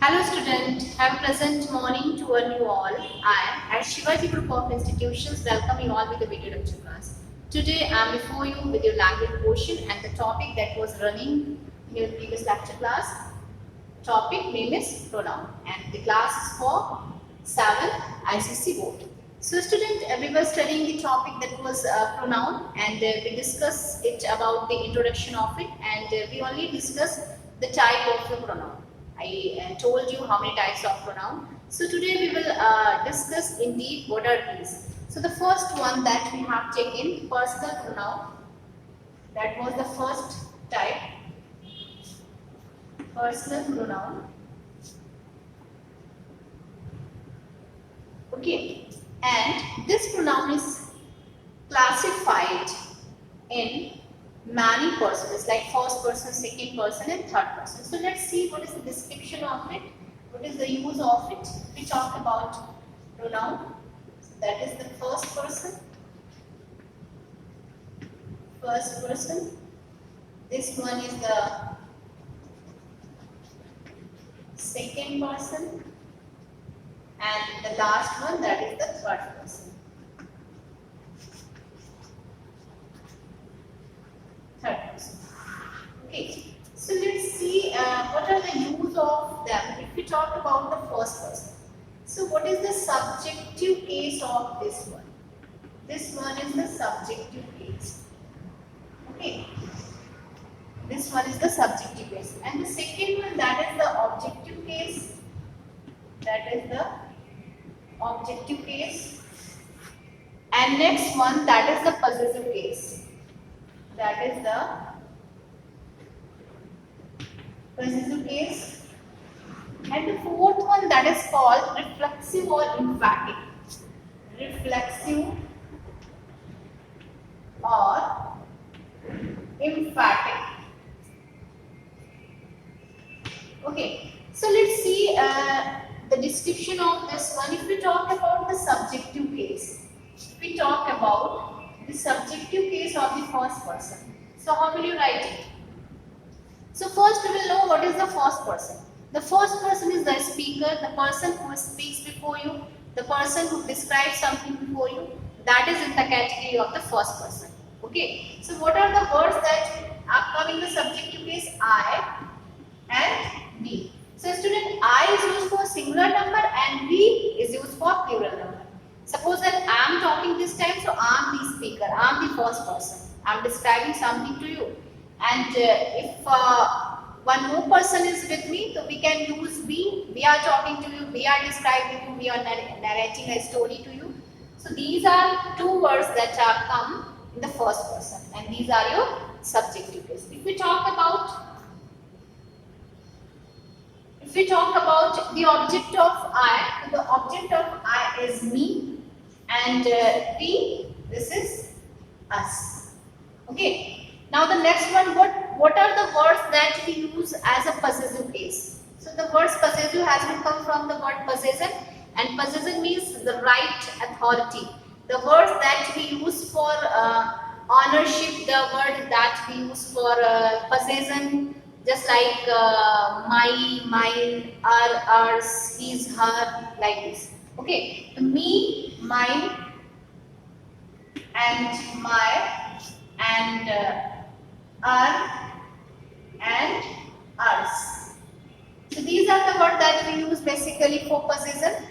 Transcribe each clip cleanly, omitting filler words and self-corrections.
Hello student, have a pleasant morning to you all. I, at Shivaji Group of Institutions, welcome you all with the video lecture class. Today I am before you with your language portion and the topic that was running in your previous lecture class. Topic name is pronoun and the class is for 7th ICC board. So student, we were studying the topic that was pronoun and we discussed it about the introduction of it and we only discussed the type of the pronoun. I told you how many types of pronoun. So today we will discuss indeed what are these. So the first one that we have taken personal pronoun. That was the first type. Personal pronoun. Okay, and this pronoun is classified in many persons like first person, second person and third person. So let's see what is the description of it, what is the use of it. We talk about pronoun. So that is the first person. First person. This one is the second person. And the last one, that is the third person. Third person. Okay, so let's see what are the use of them. If we talk about the first person, so what is the subjective case of this one? This one is the subjective case. Okay, this one is the subjective case, and the second one, that is the objective case. That is the objective case, and next one, that is the possessive case. That is the possessive case, and the fourth one, that is called reflexive or emphatic. Reflexive or emphatic. Okay, so let's see the description of this one. If we talk about the subjective case, if we talk about the subjective case of the first person, so how will you write it? So first we will know what is the first person. The first person is the speaker, the person who speaks before you, the person who describes something before you. That is in the category of the first person. Okay, so what are the words that are coming in the subjective case? I and we. So student, I is used for singular number and we is used for plural number. Suppose that I am talking this time, so I am the speaker, I am the first person. I am describing something to you. And if one more person is with me, so we can use we. We are talking to you, we are describing you, we are narrating a story to you. So these are two words that are come in the first person, and these are your subjective case. If we talk about the object of I, the object of I is me, and we, this is us. Okay. Now the next one, what are the words that we use as a possessive case? So the word possessive has been come from the word possession, and possession means the right, authority. The words that we use for ownership, the word that we use for possession, just like my, mine, ours, his, her, like this. Okay, me, mine, and my, and our, and ours. So these are the words that we use basically for possession.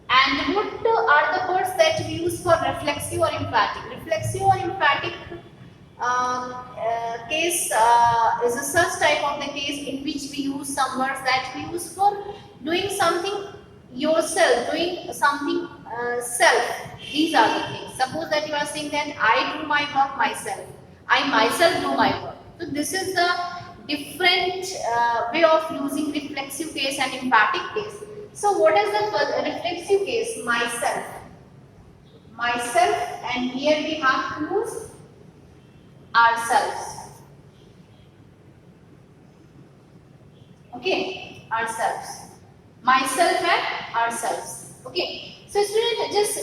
And what are the words that we use for reflexive or emphatic? Reflexive or emphatic case is a such type of the case in which we use some words that we use for doing something yourself, doing something self. These are the things. Suppose that you are saying that I do my work myself, I myself do my work. So this is the different way of using reflexive case and emphatic case. So what is the reflexive case? Myself. Myself, and here we have to use ourselves. Okay, ourselves. Myself and ourselves. Okay, so student, just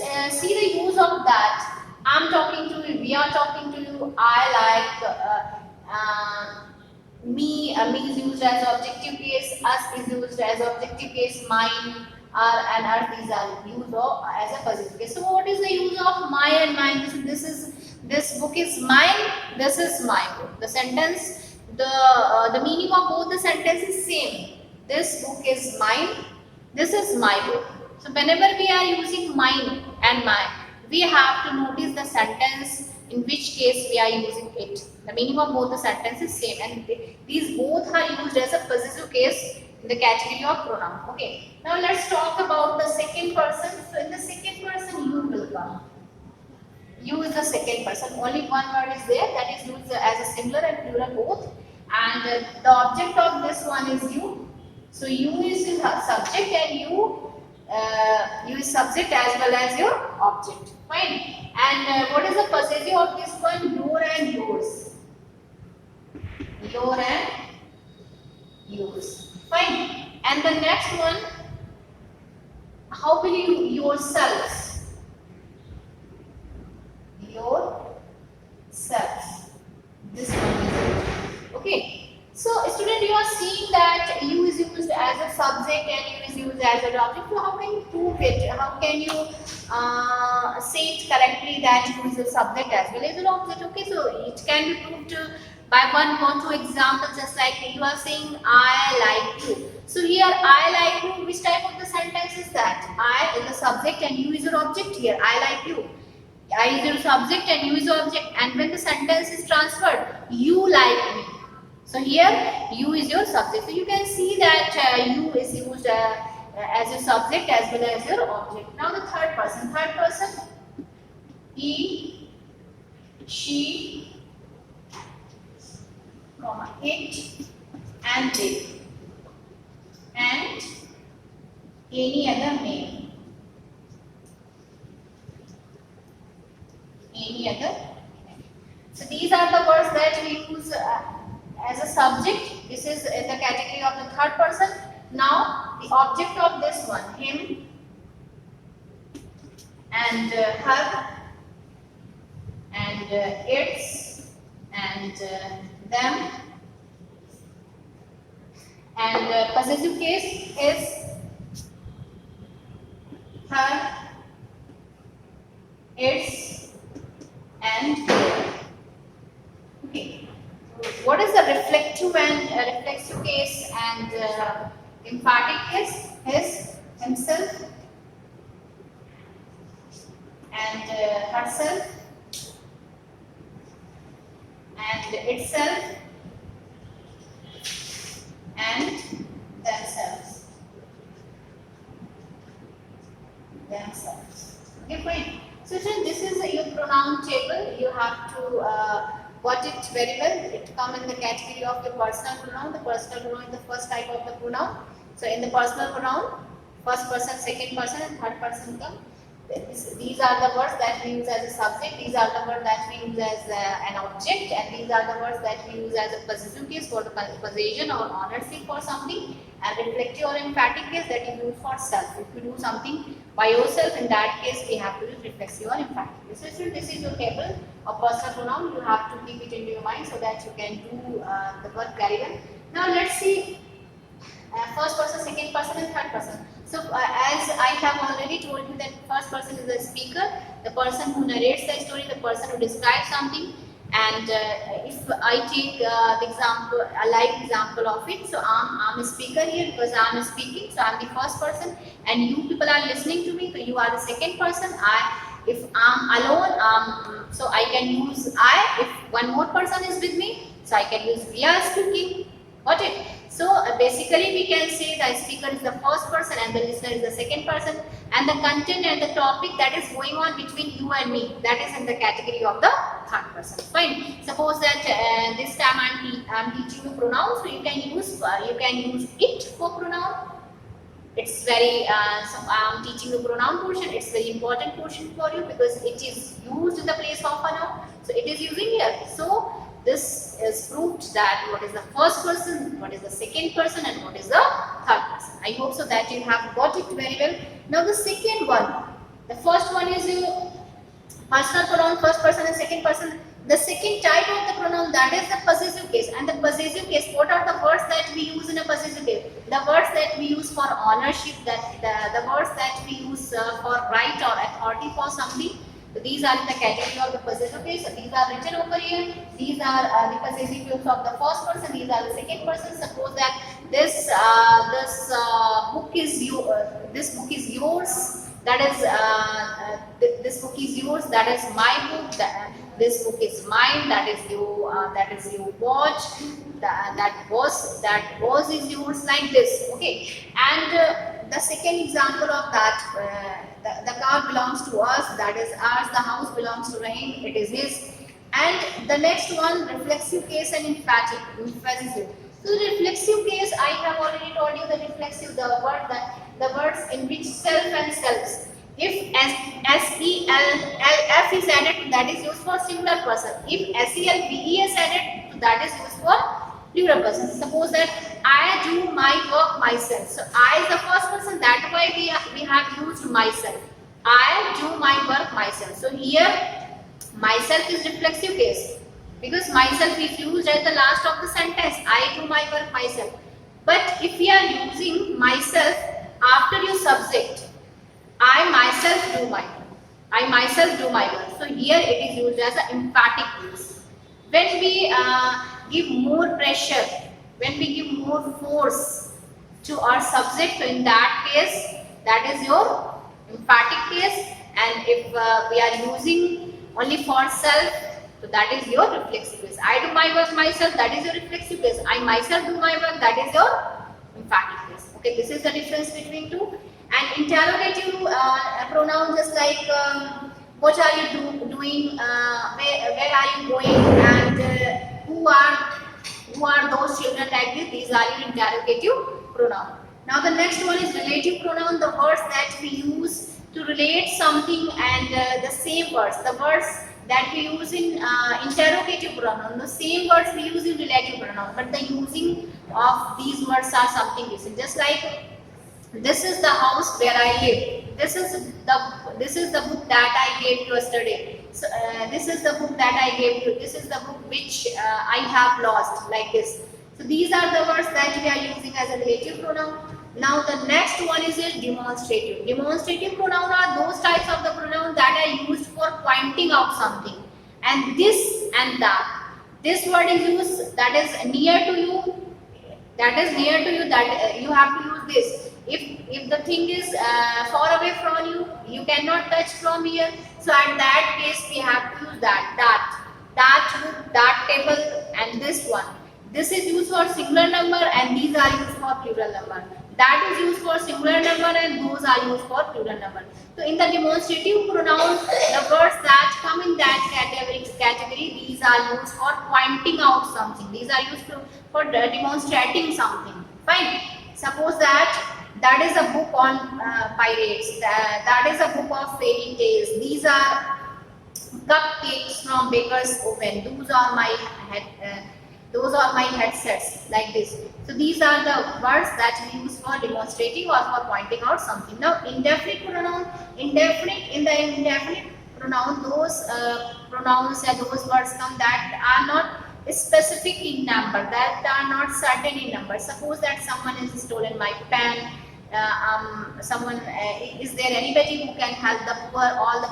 see the use of that. I'm talking to you, we are talking to you, I like me is used as objective case, us is used as objective case, mine, our and our, these are used as a possessive case. So what is the use of my and mine? This book is mine, this is my book. The sentence, the meaning of both the sentence is same. This book is mine, this is my book. So whenever we are using mine and mine, we have to notice the sentence in which case we are using it. The meaning of both the sentences is same, and these both are used as a possessive case in the category of pronoun. Okay. Now let's talk about the second person. So in the second person, you will come. You is the second person. Only one word is there, that is used as a singular and plural both. And the object of this one is you. So you is the subject, and you is subject as well as your object. Fine. And what is the possessive of this one? Your and yours. Your and yours. Fine. And the next one, how will you yourselves? Yourselves. This one is it. Okay. So student, you are seeing that you is used as a subject and you is used as an object. So how can you prove it? How can you say it correctly that you is a subject as well as an object? Okay, so it can be proved by one or two examples, just like you are saying I like you. So here I like you, which type of the sentence is that? I is the subject and you is your object here. I like you. I is your subject and you is your object. And when the sentence is transferred, you like me. So here you is your subject. So you can see that you is used as your subject as well as your object. Now the third person. Third person, he, she, comma, it, and they, and any other name. Any other name. So these are the words that we use as a subject. This is in the category of the third person. Now the object of this one, him and her and its and them, and possessive case is her, its, and their. Okay. What is the reflective and reflexive case and emphatic case? His, himself, and herself, and itself, and themselves. Okay, fine. So this is your pronoun table. You have to got it very well. It come in the category of the personal pronoun. The personal pronoun is the first type of the pronoun. So in the personal pronoun, first person, second person, and third person come. These are the words that we use as a subject. These are the words that we use as an object, and these are the words that we use as a possessive case for the possession or ownership for something, and reflective or emphatic case that is used for self. If you do something by yourself, in that case we have to use reflexive or emphatic. This is your table of personal pronoun. You have to keep it into your mind so that you can do the work very well. Now let's see first person, second person, and third person. So as I have already told you that first person is the speaker, the person who narrates the story, the person who describes something. And if I take the example, a live example of it, so I'm a speaker here because I'm speaking, so I'm the first person, and you people are listening to me, so you are the second person. If I'm alone, so I can use I. If one more person is with me, so I can use we are speaking. Got it? So basically we can say the speaker is the first person and the listener is the second person, and the content and the topic that is going on between you and me, that is in the category of the third person. Fine. Suppose that this time I'm teaching you pronouns, so you can use it for pronoun. It's very so I'm teaching the pronoun portion. It's very important portion for you because it is used in the place of a noun. So it is using here. So this is proved that what is the first person, what is the second person, and what is the third person. I hope so that you have got it very well. Now the second one, the first one is your personal pronoun, first person and second person. The second type of the pronoun, that is the possessive case. And the possessive case, what are the words that we use in a possessive case? The words that we use for ownership, the words that we use for right or authority for something. So these are in the category of the possessive case. These are written over here. These are the possessive case of the first person. These are the second person. Suppose that this book is you. This book is yours. That is this book is yours. That is my book. This book is mine. That is you. That is you watch. That was is yours. Like this. Okay. And the second example of that. The car belongs to us, that is ours. The house belongs to Rahim, it is his. And the next one, reflexive case and emphatic. So the reflexive case, I have already told you the reflexive, the words in which self and selves. If S-E-L-L-F is added, that is used for singular person. If S-E-L-V-E is added, that is used for plural person. Suppose that I do my work myself. So I is the first person. That way we have used myself. I do my work myself. So here myself is reflexive case because myself is used at the last of the sentence. I do my work myself. But if we are using myself after your subject, I myself do my work. I myself do my work. So here it is used as an emphatic case. When we give more pressure, when we give more force to our subject, so in that case, that is your emphatic case. And if we are using only for self, so that is your reflexive case. I do my work myself, that is your reflexive case. I myself do my work, that is your emphatic case. Okay, this is the difference between two. And interrogative pronoun, just like what are you doing, where are you going, and who are those children, like this. These are your interrogative pronoun. Now the next one is relative pronoun, the words that we use to relate something, and the same words, the words that we use in interrogative pronoun, the same words we use in relative pronoun, but the using of these words are something different. Just like this is the house where I live. This is the book that I gave you yesterday. So this is the book that I gave you. This is the book which I have lost. Like this. So these are the words that we are using as a relative pronoun. Now the next one is a demonstrative. Demonstrative pronoun are those types of the pronoun that are used for pointing out something. And this and that. This word is used that is near to you. That is near to you. That you have to use this. If the thing is far away from you, you cannot touch from here. So at that case, we have to use that book, that table, and this one. This is used for singular number, and these are used for plural number. That is used for singular number, and those are used for plural number. So in the demonstrative pronoun, the words that come in that category, these are used for pointing out something. These are used for demonstrating something. Fine. Suppose that is a book on pirates. That is a book of fairy tales. These are cupcakes from baker's oven. Those are my headsets, like this. So these are the words that we use for demonstrating or for pointing out something. Now indefinite pronoun, in the indefinite pronoun, those pronouns and those words come that are not specific in number, that are not certain in number. Suppose that someone has stolen my pen. Is there anybody who can help the poor? All the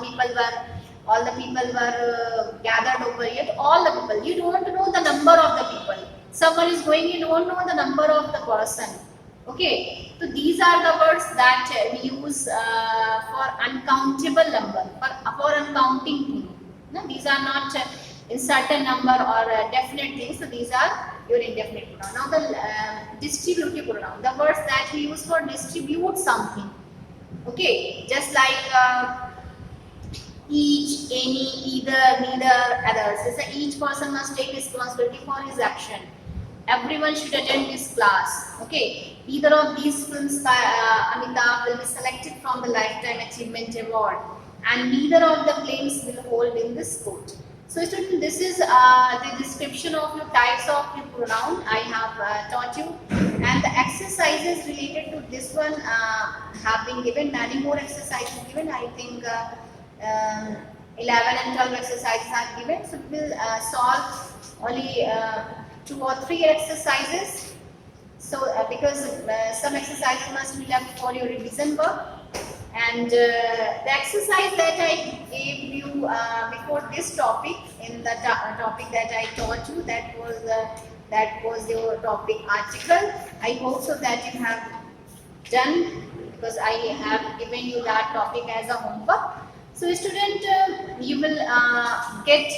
people were gathered over here. All the people. You don't know the number of the people. Someone is going. You don't know the number of the person. Okay. So these are the words that we use for uncountable number, for uncounting thing. No, these are not in certain number or definite things. So these are your indefinite pronoun. Now the distributive pronoun, the words that we use for distribute something. Okay, just like each, any, either, neither, others. So each person must take responsibility for his action. Everyone should attend this class. Okay, either of these films, Amitabh will be selected from the Lifetime Achievement Award, and neither of the claims will hold in this court. So student, this is the description of your types of your pronoun I have taught you, and the exercises related to this one have been given. Many more exercises given. I think 11 and 12 exercises are given. So we will solve only 2 or 3 exercises. So because some exercises must be left for your revision work. And the exercise that I gave you before this topic, in the topic that I taught you, that was your topic article. I hope so that you have done, because I have given you that topic as a homework. So student, you will get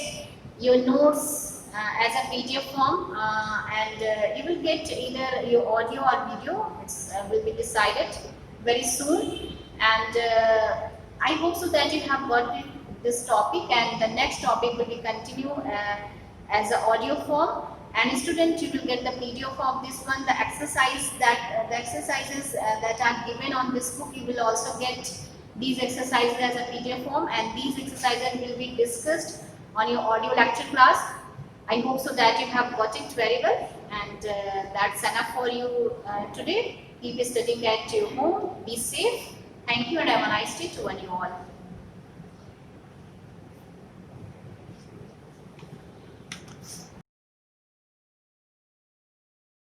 your notes as a PDF form, and you will get either your audio or video. It will be decided very soon. And I hope so that you have got this topic, and the next topic will be continue as an audio form. And student, you will get the PDF of this one. The exercises that are given on this book, you will also get these exercises as a PDF form, and these exercises will be discussed on your audio lecture class. I hope so that you have got it very well, and that's enough for you today. Keep studying at your home. Be safe. Thank you, and have a nice day to one you all.